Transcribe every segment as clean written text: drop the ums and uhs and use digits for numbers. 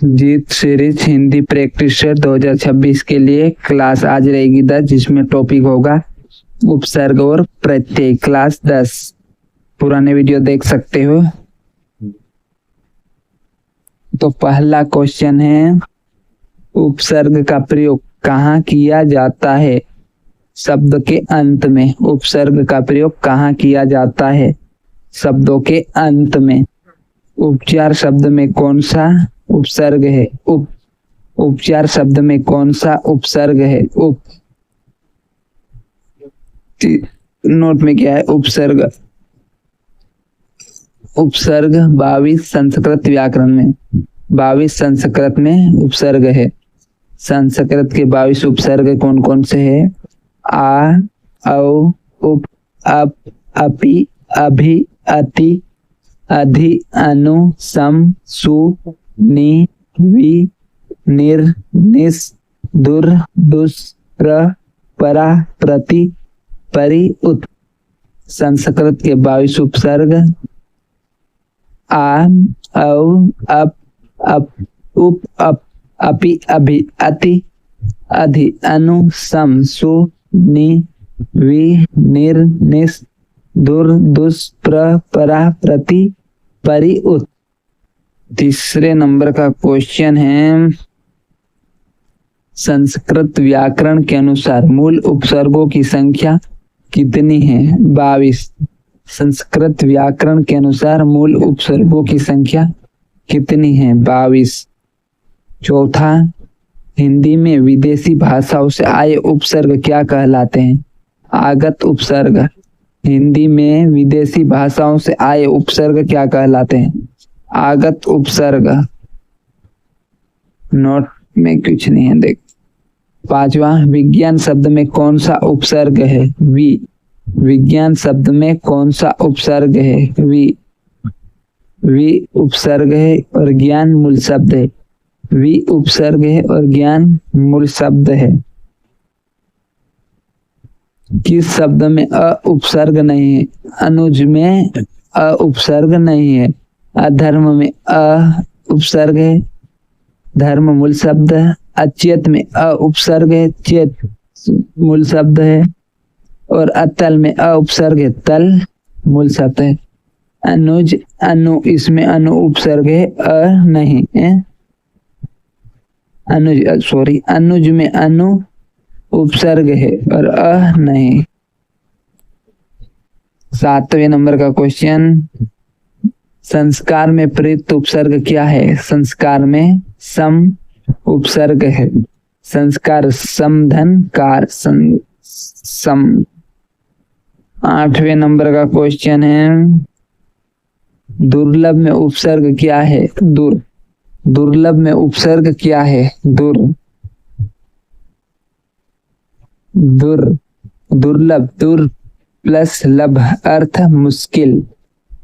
जीत series Hindi प्रैक्टिसर 2026 के लिए class आज रहेगी 10, जिसमें टॉपिक होगा उपसर्ग और प्रत्यय। क्लास 10 पुराने वीडियो देख सकते हो। तो पहला क्वेश्चन है, उपसर्ग का प्रयोग कहाँ किया जाता है? शब्द के अंत में। उपसर्ग का प्रयोग कहाँ किया जाता है? शब्दों के अंत में। उपचार शब्द में कौन सा उपसर्ग है? उपचार शब्द में कौन सा उपसर्ग है? नोट में क्या है? उपसर्ग। उपसर्ग 22 संस्कृत व्याकरण में, 22 संस्कृत में उपसर्ग है। संस्कृत के 22 उपसर्ग कौन कौन से है? आ, औ, उप, अप, अपि, अभि, अति, अधि, अनु, सम, सु, नि, वि, निर, निस, दुर, दुस, प्र, परा, प्रति, परि, उत। संस्कृत के 22 उपसर्ग आ, औ, अप, उप, अप, अपि, अभि, अति, अधि, अनु, सम, सु, नि, वि, निर, निस, दुर, दुस, प्र, परा, प्रति, परि, उत। तीसरे नंबर का क्वेश्चन है, संस्कृत व्याकरण के अनुसार मूल उपसर्गों की संख्या कितनी है? 22। संस्कृत व्याकरण के अनुसार मूल उपसर्गों की संख्या कितनी है? 22। चौथा, हिंदी में विदेशी भाषाओं से आए उपसर्ग क्या कहलाते हैं? आगत उपसर्ग। हिंदी में विदेशी भाषाओं से आए उपसर्ग क्या कहलाते हैं? आगत उपसर्ग। नोट में कुछ नहीं है, देख। पांचवा, विज्ञान शब्द में कौन सा उपसर्ग है? वि। विज्ञान शब्द में कौन सा उपसर्ग है? वि। वि उपसर्ग है और ज्ञान मूल शब्द है। वि उपसर्ग है और ज्ञान मूल शब्द है। किस शब्द में अ उपसर्ग नहीं है? अनुज में अ उपसर्ग नहीं है। अधर्म में अ उपसर्ग है, धर्म मूल शब्द है। अचेत में अ उपसर्ग है, चेत मूल शब्द है। और अतल में अ उपसर्ग है, तल मूल शब्द है। अनुज, अनु, इसमें अनु उपसर्ग है, अ नहीं है। अनुज में अनु उपसर्ग है और अ नहीं। 7वें नंबर का क्वेश्चन, संस्कार में प्रयुक्त उपसर्ग क्या है? संस्कार में सम उपसर्ग है। संस्कार समधन कार सम। 8वें नंबर का क्वेश्चन है, दुर्लभ में उपसर्ग क्या है? दुर। दुर्लभ में उपसर्ग क्या है? दुर। दुर्लभ, दुर प्लस लभ, अर्थ मुश्किल।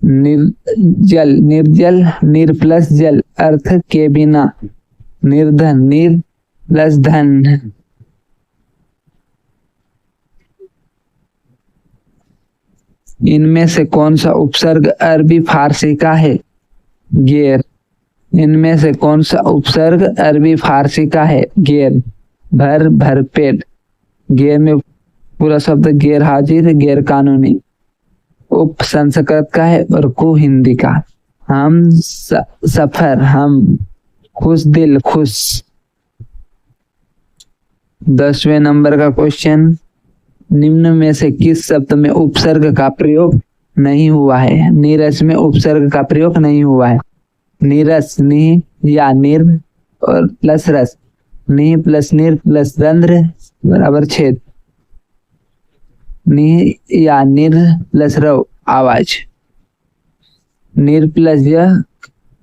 निर्जल, निर्जल, निर प्लस जल, अर्थ के बिना। निर्धन, निर प्लस धन। इनमें से कौन सा उपसर्ग अरबी फारसी का है? गैर। इनमें से कौन सा उपसर्ग अरबी फारसी का है? गैर। भर, भरपेट। गैर में पूरा शब्द गैर हाजिर, गैर कानूनी। उप संस्कृत का है और को हिंदी का। हम सफर, हम। खुश दिल, खुश। 10वें नंबर का क्वेश्चन, निम्न में से किस शब्द में उपसर्ग का प्रयोग नहीं हुआ है? नीरस में उपसर्ग का प्रयोग नहीं हुआ है। नीरस, नि या निर और प्लस रस। नि प्लस निर प्लस रंध्र बराबर छेद। नि या निर प्लस रव आवाज। निर प्लस ज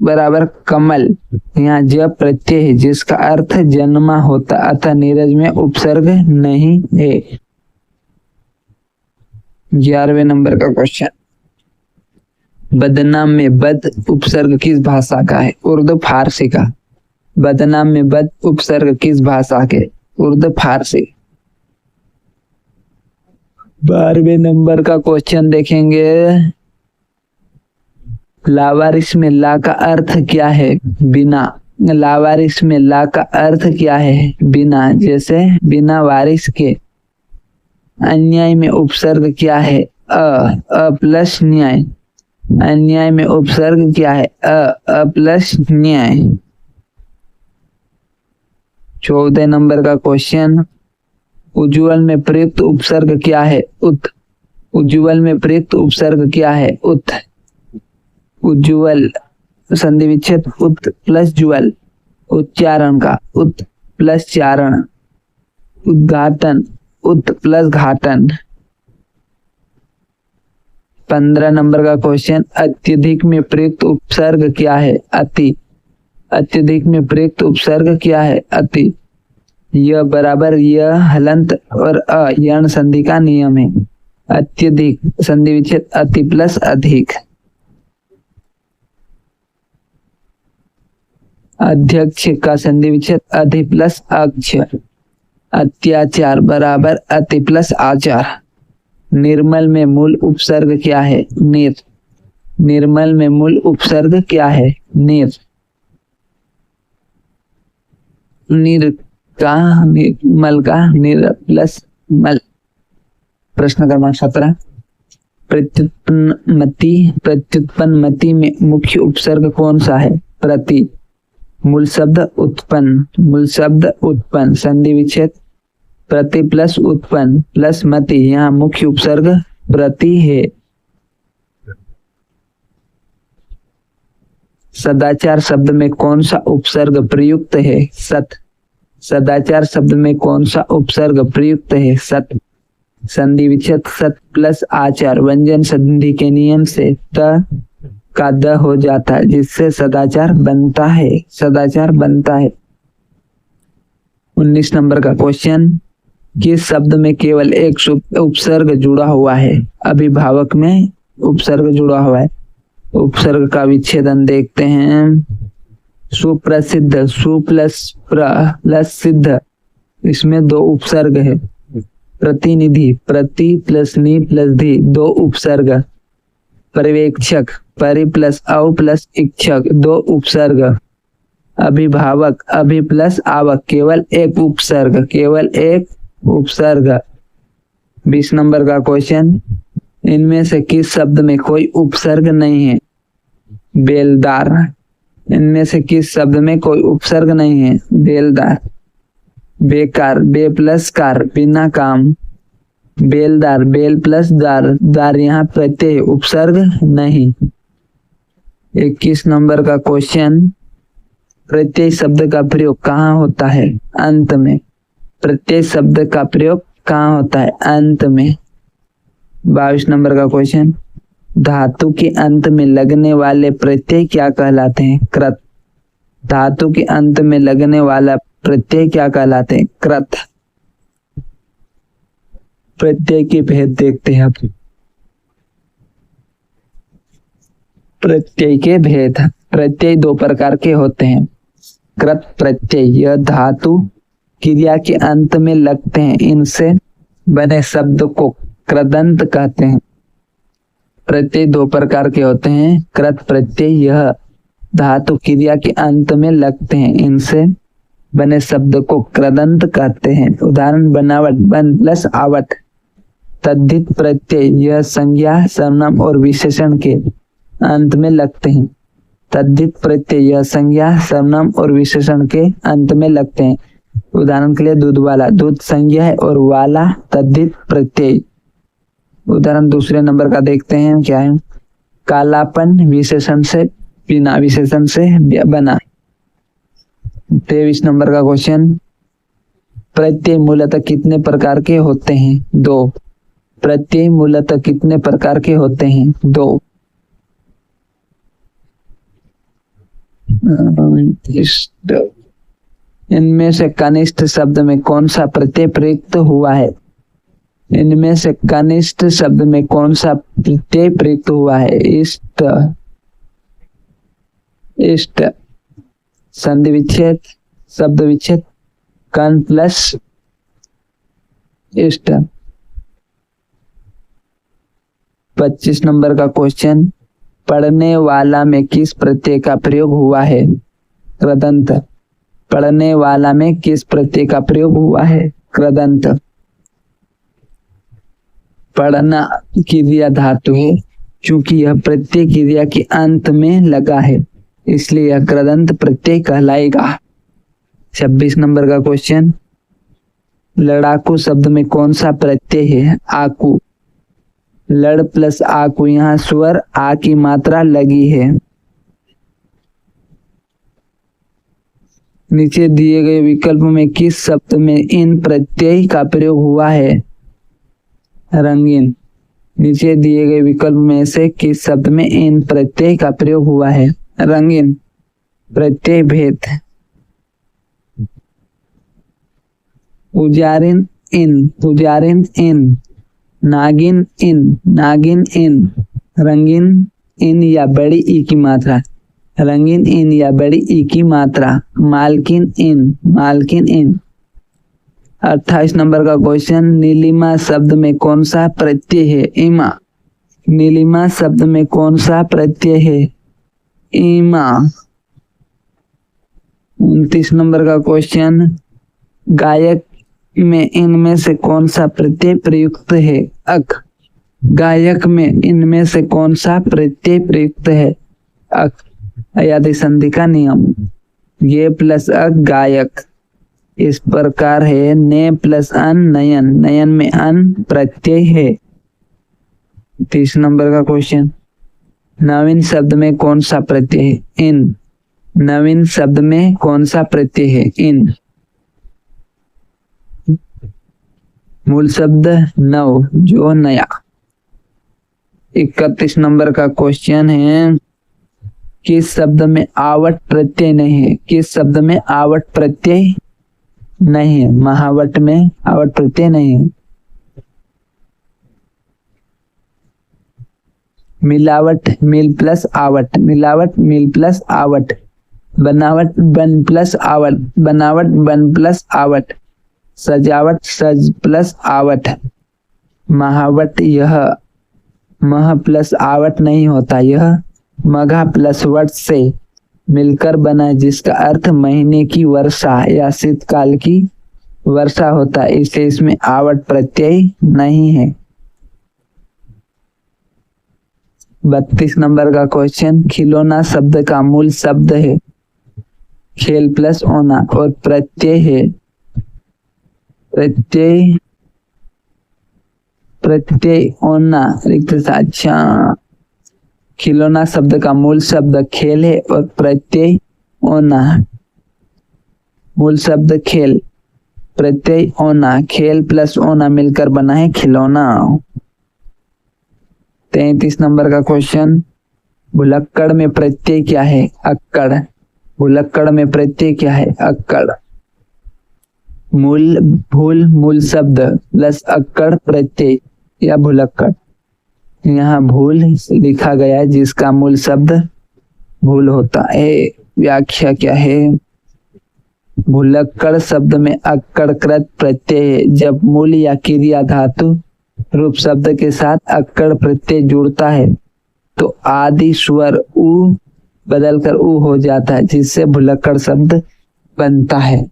बराबर कमल। यहाँ ज प्रत्यय है जिसका अर्थ जन्मा होता, अतः नीरज में उपसर्ग नहीं है। 11वें नंबर का क्वेश्चन, बदनाम में बद उपसर्ग किस भाषा का है? उर्दू फारसी का। बदनाम में बद उपसर्ग किस भाषा के? उर्दू फारसी। 12वें नंबर का क्वेश्चन देखेंगे, लावारिस में ला का अर्थ क्या है? बिना। लावारिस में ला का अर्थ क्या है? बिना। जैसे बिना वारिस के। अन्याय में उपसर्ग क्या है? अ प्लस न्याय। अन्याय में उपसर्ग क्या है? अ प्लस न्याय। 14 नंबर का क्वेश्चन, उज्ज्वल में प्रयुक्त उपसर्ग क्या है? उत। उज्ज्वल में प्रयुक्त उपसर्ग क्या है? उत। उज्ज्वल संधि विच्छेद उत प्लस ज्वल, उच्चारण का उत प्लस चारण। उद्घाटन उत प्लस घाटन। 15 नंबर का क्वेश्चन, अत्यधिक में प्रयुक्त उपसर्ग क्या है? अति। अत्यधिक में प्रयुक्त उपसर्ग क्या है? अति। य बराबर य हलंत और अ यण संधि का नियम है। अत्यधिक संधि विच्छेद अति प्लस अधिक। अध्यक्ष का संधि विच्छेद अधि प्लस अक्ष। अत्याचार बराबर अति प्लस आचार। निर्मल में मूल उपसर्ग क्या है? निर। निर्मल में मूल उपसर्ग क्या है? निर। निर का निर्मल का निर प्लस मल। प्रश्न क्रमांक 17, प्रत्युत्पन्नमति में मुख्य उपसर्ग कौन सा है? प्रति। मूल शब्द उत्पन्न। मूल शब्द उत्पन्न संधि विच्छेद प्रति प्लस उत्पन्न प्लस मति। यहाँ मुख्य उपसर्ग प्रति है। सदाचार शब्द में कौन सा उपसर्ग प्रयुक्त है? सत। सदाचार शब्द में कौन सा उपसर्ग प्रयुक्त है? सत। संधि विच्छेद सत प्लस आचार व्यंजन संधि के नियम से त का द हो जाता है, जिससे सदाचार बनता है। सदाचार बनता है। 19 नंबर का क्वेश्चन, किस शब्द में केवल एक उपसर्ग जुड़ा हुआ है? अभिभावक में उपसर्ग जुड़ा हुआ है। उपसर्ग का विच्छेदन देखते हैं। सुप्रसिद्ध, सु प्लस प्र प्लस सिद्ध, इसमें 2 उपसर्ग है। प्रतिनिधि, प्रति प्लस नि प्लस धी, 2 उपसर्ग। पर्यवेक्षक, परि प्लस औ प्लस इक्षक, 2 उपसर्ग। अभिभावक, अभि प्लस आवक, केवल एक उपसर्ग। केवल एक उपसर्ग। 20 नंबर का क्वेश्चन, इनमें से किस शब्द में कोई उपसर्ग नहीं है? बेलदार। इनमें से किस शब्द में कोई उपसर्ग नहीं है? बेलदार। बेकार, बे प्लस कार, बिना काम। बेलदार, बेल प्लस दार, दार यहाँ प्रत्यय, उपसर्ग नहीं। 21 नंबर का क्वेश्चन, प्रत्यय शब्द का प्रयोग कहाँ होता है? अंत में। प्रत्यय शब्द का प्रयोग कहाँ होता है? अंत में। 22 नंबर का क्वेश्चन, धातु के अंत में लगने वाले प्रत्यय क्या कहलाते हैं? कृत। धातु के अंत में लगने वाला प्रत्यय क्या कहलाते हैं? कृत। प्रत्यय के भेद देखते हैं अब। प्रत्यय के भेद। प्रत्यय 2 प्रकार के होते हैं। कृत प्रत्यय, यह धातु क्रिया के अंत में लगते हैं, इनसे बने शब्द को कृदंत कहते हैं। प्रत्यय 2 प्रकार के होते हैं। कृत प्रत्यय, यह धातु क्रिया के अंत में लगते हैं, इनसे बने शब्द को कृदंत कहते हैं। उदाहरण, बनावट, बन प्लस आवट। तद्धित प्रत्यय, यह संज्ञा, सर्वनाम और विशेषण के अंत में लगते हैं। तद्धित प्रत्यय, यह संज्ञा, सर्वनाम और विशेषण के अंत में लगते हैं। उदाहरण के लिए, दूध वाला, दूध संज्ञा है और वाला तद्धित प्रत्यय। उदाहरण दूसरे नंबर का देखते हैं, क्या है? कालापन, विशेषण से बिना, विशेषण से बना। 23 नंबर का क्वेश्चन, प्रत्यय मूलतः कितने प्रकार के होते हैं? 2। प्रत्यय मूलतः कितने प्रकार के होते हैं? 2। इनमें से कनिष्ठ शब्द में कौन सा प्रत्यय प्रयुक्त हुआ है? इनमें से कनिष्ठ शब्द में कौन सा प्रत्यय प्रयुक्त हुआ है? इष्ट। इष्ट संधि विच्छेद, शब्द विच्छेद, कन प्लस इष्ट। 25 नंबर का क्वेश्चन, पढ़ने वाला में किस प्रत्यय का प्रयोग हुआ है? कृदंत। पढ़ने वाला में किस प्रत्यय का प्रयोग हुआ है? कृदंत। पढ़ना क्रिया धातु है, क्योंकि यह प्रत्यय क्रिया के अंत में लगा है, इसलिए यह कृदंत प्रत्यय कहलाएगा। 26 नंबर का क्वेश्चन, लड़ाकू शब्द में कौन सा प्रत्यय है? आकू। लड़ प्लस आकू, यहाँ स्वर आ की मात्रा लगी है। नीचे दिए गए विकल्प में किस शब्द में इन प्रत्यय का प्रयोग हुआ है? रंगीन। नीचे दिए गए विकल्प में से किस शब्द में इन प्रत्यय का प्रयोग हुआ है? रंगीन। प्रत्यय भेद। उजारिन इन, उजारिन इन। नागिन इन, नागिन इन। रंगीन इन या बड़ी ई की मात्रा, रंगीन इन या बड़ी ई की मात्रा। मालकिन इन, मालकिन इन। 28 नंबर का क्वेश्चन, नीलिमा शब्द में कौन सा प्रत्यय है? इमा। नीलिमा शब्द में कौन सा प्रत्यय है? इमा। 29 नंबर का क्वेश्चन, गायक में इनमें से कौन सा प्रत्यय प्रयुक्त है? अक। गायक में इनमें से कौन सा प्रत्यय प्रयुक्त है? अक। अयादि संधि का नियम, ये प्लस अक गायक। इस प्रकार है ने प्लस अन नयन, नयन में अन प्रत्यय है। 30 नंबर का क्वेश्चन, नवीन शब्द में कौन सा प्रत्यय है? इन। नवीन शब्द में कौन सा प्रत्यय है? इन। मूल शब्द नव, जो नया। 31 नंबर का क्वेश्चन है, किस शब्द में आवट प्रत्यय नहीं है? किस शब्द में आवट प्रत्यय नहीं है? महावट में आवट प्रत्यय नहीं है। मिलावट मिल प्लस आवट, मिलावट मिल प्लस आवट। बनावट बन प्लस आवट, बनावट बन प्लस आवट। सजावट सज प्लस आवट। महावट यह मह प्लस आवट नहीं होता, यह मघा प्लस वट से मिलकर बना, जिसका अर्थ महीने की वर्षा या शीतकाल की वर्षा होता है, इसलिए इसमें आवट प्रत्यय नहीं है। 32 नंबर का क्वेश्चन, खिलौना शब्द का मूल शब्द है खेल प्लस ओना और प्रत्यय है प्रत्यय, प्रत्यय ओना रिक्त साक्षा। खिलौना शब्द का मूल शब्द खेल है और प्रत्यय ओना। मूल शब्द खेल, प्रत्यय ओना, खेल प्लस ओना मिलकर बना है खिलौना। 33 नंबर का क्वेश्चन, भुलक्कड़ में प्रत्यय क्या है? अक्कड़। भुलक्कड़ में प्रत्यय क्या है? अक्कड़। मूल भूल मूल शब्द प्लस अक्कड़ प्रत्यय या भुलक्कड़। यहाँ भूल लिखा गया है, जिसका मूल शब्द भूल होता है। व्याख्या क्या है? भुलक्कड़ शब्द में अक्कड़कृत प्रत्यय है। जब मूल या क्रिया धातु रूप शब्द के साथ अक्कड़ प्रत्यय जुड़ता है तो आदि स्वर उ बदलकर उ हो जाता है, जिससे भुलक्कड़ शब्द बनता है।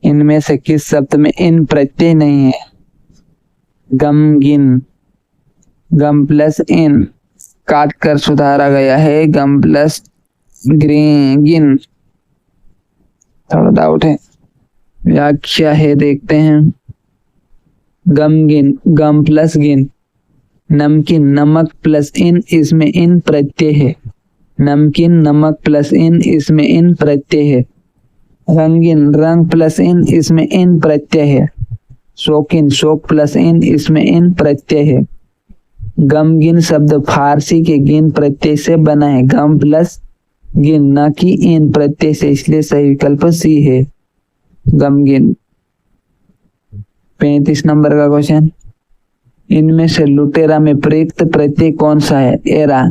इनमें से किस शब्द में इन प्रत्यय नहीं है? गमगिन। गम प्लस इन काट कर सुधारा गया है, गम प्लस गिन। थोड़ा डाउट है। व्याख्या है, देखते हैं। गमगिन, गम प्लस गिन। नमकीन, नमक प्लस इन, इसमें इन प्रत्यय है। नमकीन, नमक प्लस इन, इसमें इन प्रत्यय है। रंगीन, रंग प्लस इन, इसमें इन प्रत्यय है। शौकीन, शौक प्लस इन, इसमें इन प्रत्यय है। गमगिन शब्द फारसी के गिन प्रत्यय से बना है, गम प्लस गिन, न कि इन प्रत्यय से, इसलिए सही विकल्प सी है, गमगिन। 35 नंबर का क्वेश्चन, इनमें से लुटेरा में प्रयुक्त प्रत्यय कौन सा है? एरा।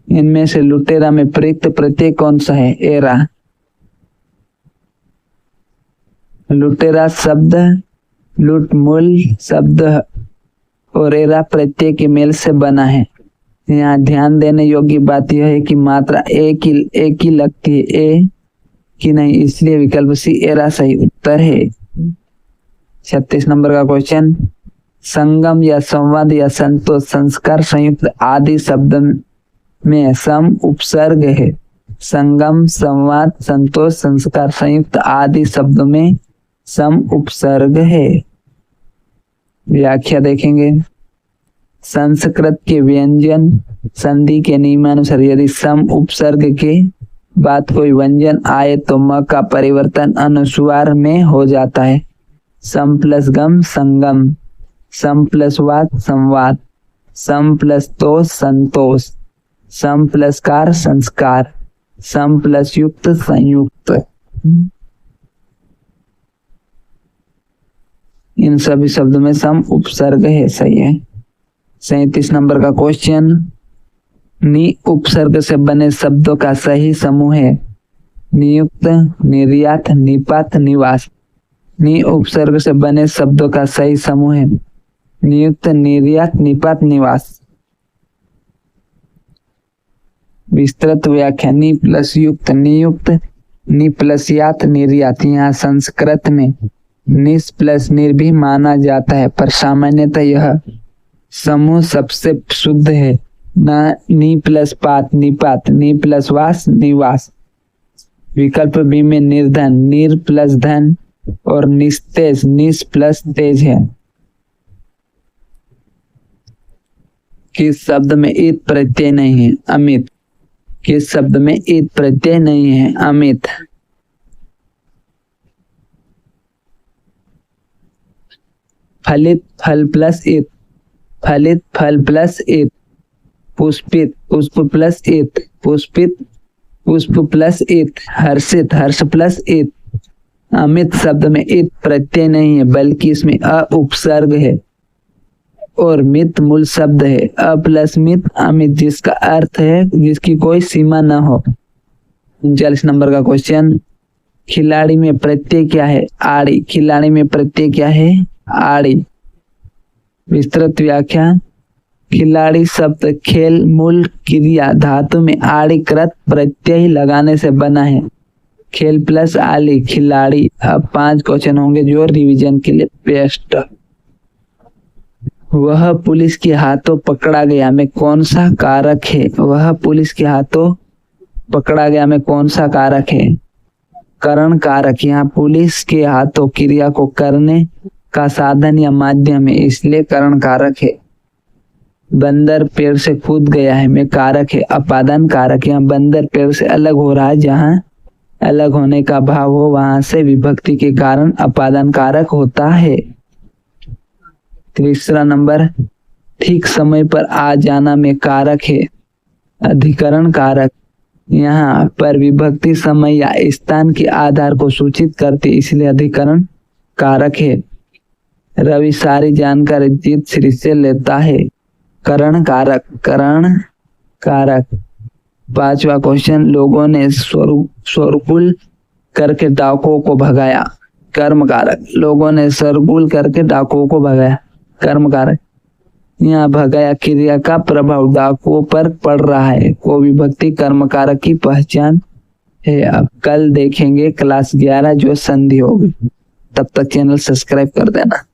इनमें से लुटेरा में प्रयुक्त प्रत्यय कौन सा है? एरा। लुटेरा शब्द लुट मूल शब्द और एरा प्रत्यय के मेल से बना है। यहाँ ध्यान देने योग्य बात यह है कि मात्रा एक ही लगती है। ए कि नहीं, इसलिए विकल्प सी एरा सही उत्तर है। 36 नंबर का क्वेश्चन, संगम या संवाद या संतोष संस्कार संयुक्त आदि शब्द में सम उपसर्ग है। संगम, संवाद, संतोष, संस्कार संयुक्त आदि शब्दों में सम उपसर्ग है। व्याख्या देखेंगे। संस्कृत के व्यंजन संधि के नियमानुसार यदि सम उपसर्ग के बाद कोई व्यंजन आए तो म का परिवर्तन अनुस्वार में हो जाता है। सम प्लस गम संगम, सम प्लस वाद संवाद, सम प्लस तोष संतोष, सम प्लस कार संस्कार, सम प्लस युक्त संयुक्त। इन सभी शब्दों में सम उपसर्ग है, सही है। 37 नंबर का क्वेश्चन, नि उपसर्ग से बने शब्दों का सही समूह है। नियुक्त, निर्यात, निपात, निवास। नि उपसर्ग से बने शब्दों का सही समूह है। नियुक्त, निर्यात, निपात, निवास। विस्तृत व्याख्या। नि प्लस युक्त नियुक्त, नि प्लस यात निर्यात। यहाँ संस्कृत में निस प्लस निर भी माना जाता है, पर सामान्यतः यह समूह सबसे शुद्ध है। न नि प्लस पात निपात, नि प्लस वास निवास। विकल्प बी में निर्धन, निर प्लस धन और निस्तेज, निस प्लस तेज है। किस शब्द में ईत प्रत्यय नहीं है? अमित। किस शब्द में ईत प्रत्यय नहीं है? अमित। फलित, फल प्लस ईत, फलित, फल प्लस ईत। पुष्पित, पुष्प प्लस ईत, पुष्पित, पुष्प प्लस ईत। हर्षित, हर्ष प्लस ईत। अमित शब्द में ईत प्रत्यय नहीं है, बल्कि इसमें अ उपसर्ग है और मित मूल शब्द है। अ प्लस मित अमित, जिसका अर्थ है जिसकी कोई सीमा न हो। 39 नंबर का क्वेश्चन, खिलाड़ी में प्रत्यय क्या है? आड़ी। खिलाड़ी में प्रत्यय क्या है? आड़ी। विस्तृत व्याख्या। खिलाड़ी शब्द खेल मूल क्रिया धातु में आड़ी कृत प्रत्यय लगाने से बना है। खेल प्लस आली, खिलाड़ी। अब 5 क्वेश्चन होंगे जो रिवीजन के लिए बेस्ट। वह पुलिस के हाथों पकड़ा गया में कौन सा कारक है? वह पुलिस के हाथों पकड़ा गया में कौन सा कारक है? करण कारक। यहाँ पुलिस के हाथों क्रिया को करने का साधन या माध्यम है, इसलिए करण कारक है। बंदर पेड़ से कूद गया है में कारक है अपादान कारक। यहाँ बंदर पेड़ से अलग हो रहा है, जहाँ अलग होने का भाव हो वहां से विभक्ति के कारण अपादान कारक होता है। 3रा नंबर, ठीक समय पर आ जाना में कारक है अधिकरण कारक। यहाँ पर विभक्ति समय या स्थान के आधार को सूचित करती, इसलिए अधिकरण कारक है। रवि सारी जानकारी जीत श्री से लेता है, करण कारक। करण कारक। 5वां क्वेश्चन, लोगों ने शोरगुल करके डाकुओं को भगाया, कर्म कारक। लोगों ने शोरगुल करके डाकुओं को भगाया, कर्म कारक। यहाँ भगाया क्रिया का प्रभाव डाकुओं पर पड़ रहा है, को विभक्ति कर्म कारक की पहचान है। अब कल देखेंगे क्लास 11 जो संधि होगी। तब तक चैनल सब्सक्राइब कर देना।